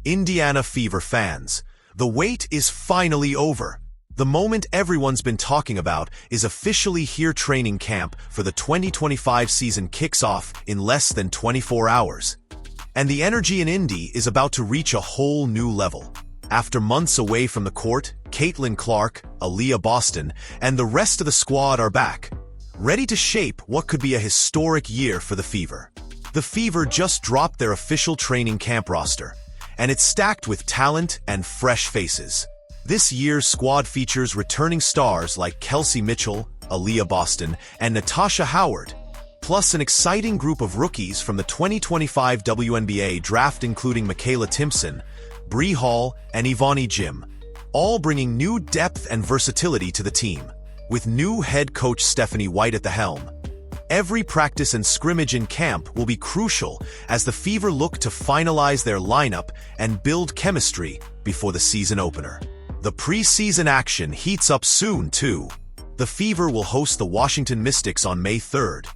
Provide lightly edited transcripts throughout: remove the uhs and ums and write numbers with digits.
Indiana Fever fans, the wait is finally over. The moment everyone's been talking about is officially here. Training camp for the 2025 season kicks off in less than 24 hours. And the energy in Indy is about to reach a whole new level. After months away from the court, Kayla Clark, Aaliyah Boston, and the rest of the squad are back, ready to shape what could be a historic year for the Fever. The Fever just dropped their official training camp roster, and it's stacked with talent and fresh faces. This year's squad features returning stars like Kelsey Mitchell, Aaliyah Boston, and Natasha, plus an exciting group of rookies from the 2025 WNBA draft including Mikayla, Bree and Ivonne, all bringing new depth and versatility to the team. With new head coach Stephanie White at the helm, every practice and scrimmage in camp will be crucial as the Fever look to finalize their lineup and build chemistry before the season opener. The preseason action heats up soon, too. The Fever will host the Washington Mystics on May 3rd,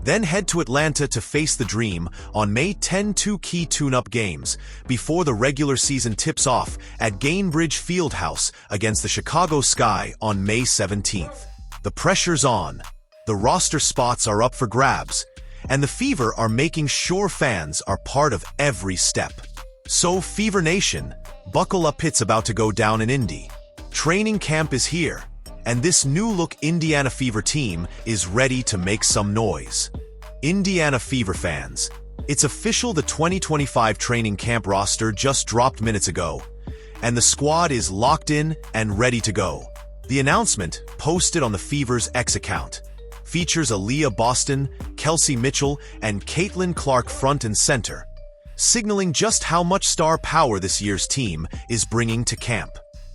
then head to Atlanta to face the Dream on May 10. Two key tune-up games before the regular season tips off at Gainbridge Fieldhouse against the Chicago Sky on May 17th. The pressure's on. The roster spots are up for grabs, and the Fever are making sure fans are part of every step. So, Fever Nation, buckle up, it's about to go down in Indy. Training camp is here, and this new-look Indiana Fever team is ready to make some noise. Indiana Fever fans, it's official, the 2025 training camp roster just dropped minutes ago, and the squad is locked in and ready to go. The announcement, posted on the Fever's X account, features Aaliyah Boston, Kelsey Mitchell, and Kayla Clark front and center, signaling just how much star power this year's team is bringing to camp.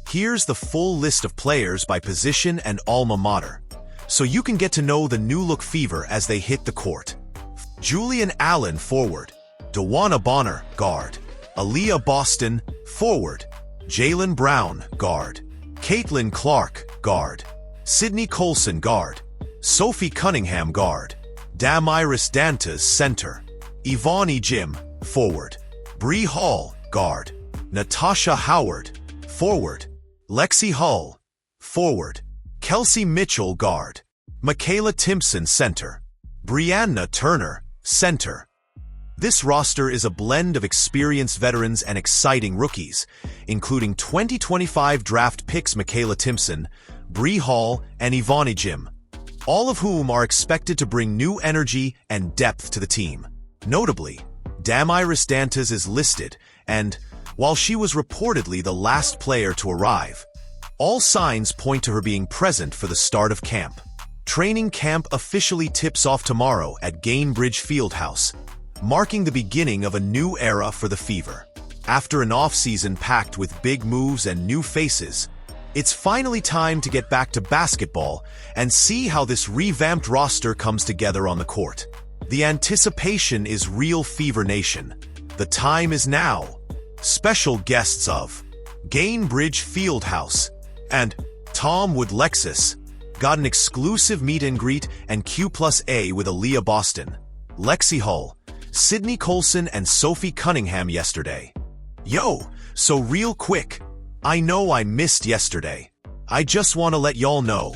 Here's the full list of players by position and alma mater, so you can get to know the new-look Fever as they hit the court. Julian Allen, forward. Dawana Bonner, guard. Aaliyah Boston, forward. Jaylen Brown, guard. Kayla Clark, guard. Sydney Colson, guard. Sophie Cunningham, guard. Dambrosio, center. Ivonne, forward. Bree, guard. Natasha, forward. Lexie, forward. Kelsey Mitchell, guard. Mikayla, center. Brianna Turner, center. This roster is a blend of experienced veterans and exciting rookies, including 2025 draft picks Mikayla, Bree and Ivonne, all of whom are expected to bring new energy and depth to the team. Notably, Dambrosio is listed, and while she was reportedly the last player to arrive, all signs point to her being present for the start of camp. Training camp officially tips off tomorrow at Gainbridge Fieldhouse, marking the beginning of a new era for the Fever. After an offseason packed with big moves and new faces, it's finally time to get back to basketball and see how this revamped roster comes together on the court. The anticipation is real, Fever Nation. The time is now. Special guests of Gainbridge Fieldhouse and Tom Wood Lexus got an exclusive meet and greet and Q+A with Aaliyah Boston, Lexie, Sydney Colson, and Sophie Cunningham yesterday. Yo, so real quick, I know I missed yesterday. I just want to let y'all know,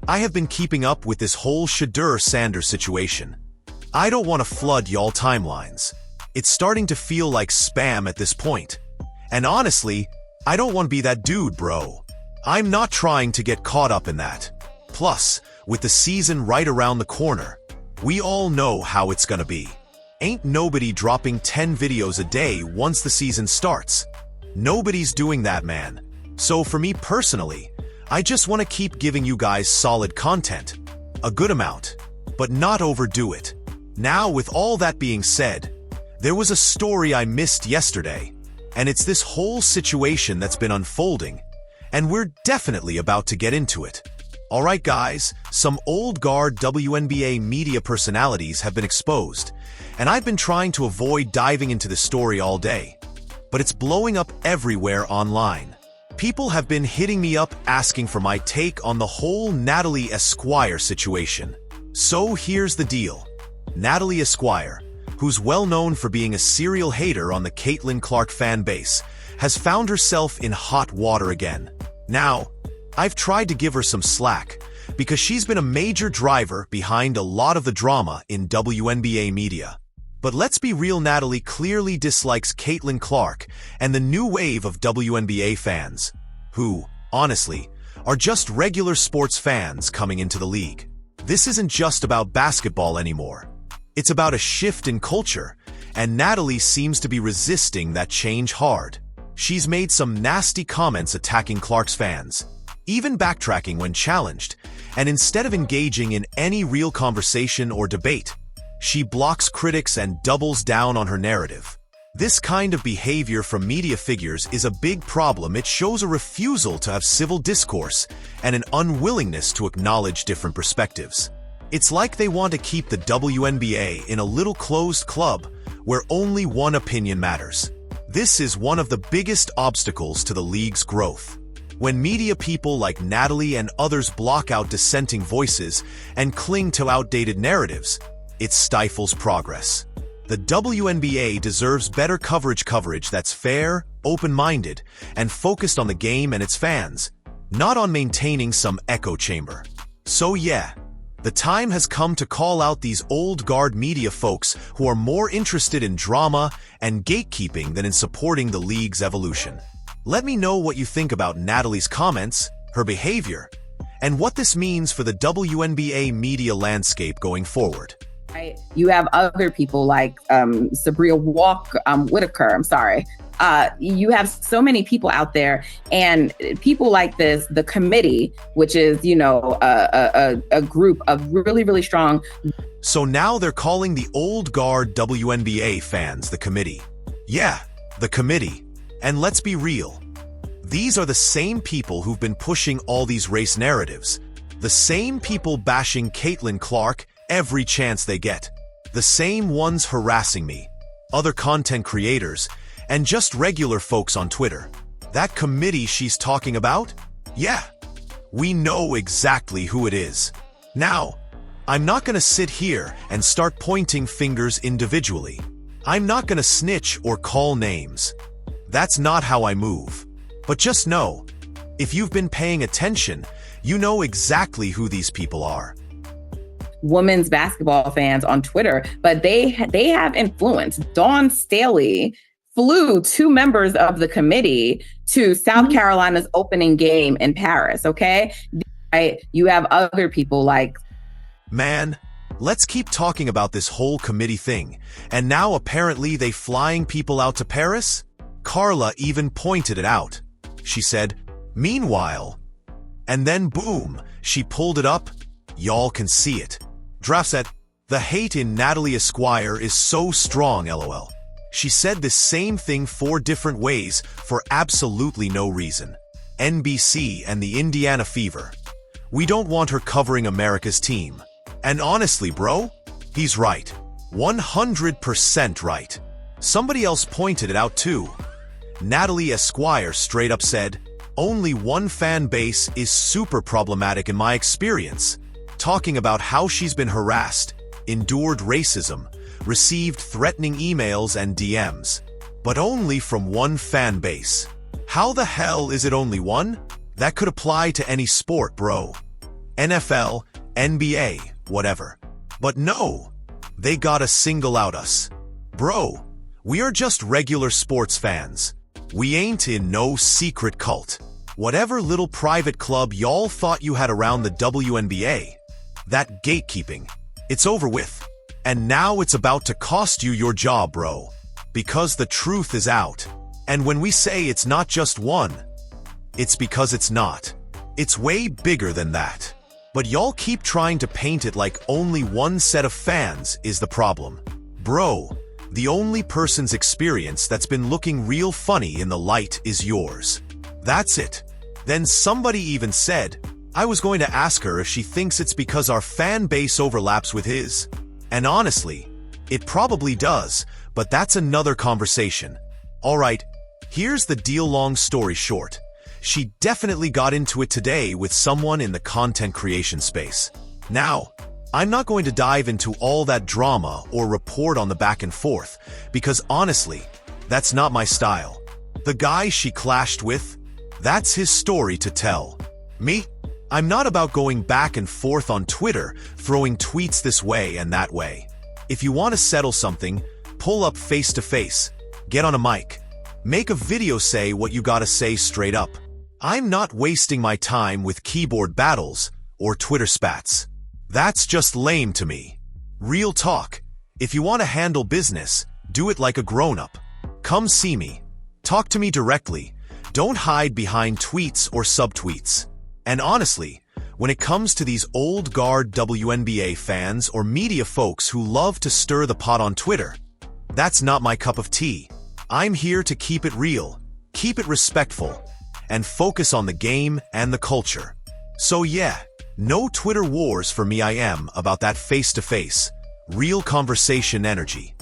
I have been keeping up with this whole Shadur Sanders situation. I don't want to flood y'all timelines. It's starting to feel like spam at this point. And honestly, I don't want to be that dude, bro. I'm not trying to get caught up in that. Plus, with the season right around the corner, we all know how it's gonna be. Ain't nobody dropping 10 videos a day once the season starts. Nobody's doing that, man. So for me personally, I just want to keep giving you guys solid content. A good amount, but not overdo it. Now, with all that being said, there was a story I missed yesterday, and it's this whole situation that's been unfolding, and we're definitely about to get into it. Alright guys, some old guard WNBA media personalities have been exposed, and I've been trying to avoid diving into this story all day, but it's blowing up everywhere online. People have been hitting me up asking for my take on the whole Natalie Esquire situation. So here's the deal. Natalie Esquire, who's well known for being a serial hater on the Kayla Clark fan base, has found herself in hot water again. Now, I've tried to give her some slack, because she's been a major driver behind a lot of the drama in WNBA media. But let's be real, Natalie clearly dislikes Kayla Clark and the new wave of WNBA fans, who, honestly, are just regular sports fans coming into the league. This isn't just about basketball anymore. It's about a shift in culture, and Natalie seems to be resisting that change hard. She's made some nasty comments attacking Clark's fans, even backtracking when challenged, and instead of engaging in any real conversation or debate, she blocks critics and doubles down on her narrative. This kind of behavior from media figures is a big problem. It shows a refusal to have civil discourse and an unwillingness to acknowledge different perspectives. It's like they want to keep the WNBA in a little closed club where only one opinion matters. This is one of the biggest obstacles to the league's growth. When media people like Natalie and others block out dissenting voices and cling to outdated narratives, it stifles progress. The WNBA deserves better coverage that's fair, open-minded, and focused on the game and its fans, not on maintaining some echo chamber. So yeah, the time has come to call out these old guard media folks who are more interested in drama and gatekeeping than in supporting the league's evolution. Let me know what you think about Natalie's comments, her behavior, and what this means for the WNBA media landscape going forward. You have other people like Sabria Whitaker. You have so many people out there, and people like this, the committee, which is, a group of really, really strong. So now they're calling the old guard WNBA fans the committee. Yeah, the committee. And let's be real. These are the same people who've been pushing all these race narratives. The same people bashing Kayla Clark every chance they get. The same ones harassing me, other content creators, and just regular folks on Twitter. That committee she's talking about? Yeah, we know exactly who it is. Now, I'm not gonna sit here and start pointing fingers individually. I'm not gonna snitch or call names. That's not how I move. But just know, if you've been paying attention, you know exactly who these people are. Women's basketball fans on Twitter, but they have influence. Dawn Staley flew 2 members of the committee to South Carolina's opening game in Paris, okay? You have other people like... Man, let's keep talking about this whole committee thing. And now apparently they flying people out to Paris? Carla even pointed it out. She said, "Meanwhile," and then boom, she pulled it up. Y'all can see it. Draft said, "The hate in Natalie Esquire is so strong, lol." She said the same thing 4 different ways for absolutely no reason. NBC and the Indiana Fever. We don't want her covering America's team. And honestly, bro, he's right. 100% right. Somebody else pointed it out too. Natalie Esquire straight up said, "Only one fan base is super problematic in my experience," talking about how she's been harassed, endured racism, received threatening emails and DMs, but only from one fan base. How the hell is it only one? That could apply to any sport, bro. NFL, NBA, whatever. But no, they gotta single out us. Bro, we are just regular sports fans. We ain't in no secret cult. Whatever little private club y'all thought you had around the WNBA, that gatekeeping, it's over with. And now it's about to cost you your job, bro. Because the truth is out. And when we say it's not just one, it's because it's not. It's way bigger than that. But y'all keep trying to paint it like only one set of fans is the problem. Bro, the only person's experience that's been looking real funny in the light is yours. That's it. Then somebody even said, I was going to ask her if she thinks it's because our fan base overlaps with his. And honestly, it probably does, but that's another conversation. Alright, here's the deal, long story short. She definitely got into it today with someone in the content creation space. Now, I'm not going to dive into all that drama or report on the back and forth, because honestly, that's not my style. The guy she clashed with, that's his story to tell. Me? I'm not about going back and forth on Twitter, throwing tweets this way and that way. If you want to settle something, pull up face to face, get on a mic, make a video, say what you gotta say straight up. I'm not wasting my time with keyboard battles or Twitter spats. That's just lame to me. Real talk. If you want to handle business, do it like a grown-up. Come see me. Talk to me directly. Don't hide behind tweets or subtweets. And honestly, when it comes to these old guard WNBA fans or media folks who love to stir the pot on Twitter, that's not my cup of tea. I'm here to keep it real, keep it respectful, and focus on the game and the culture. So yeah, no Twitter wars for me. I am about that face-to-face, real conversation energy.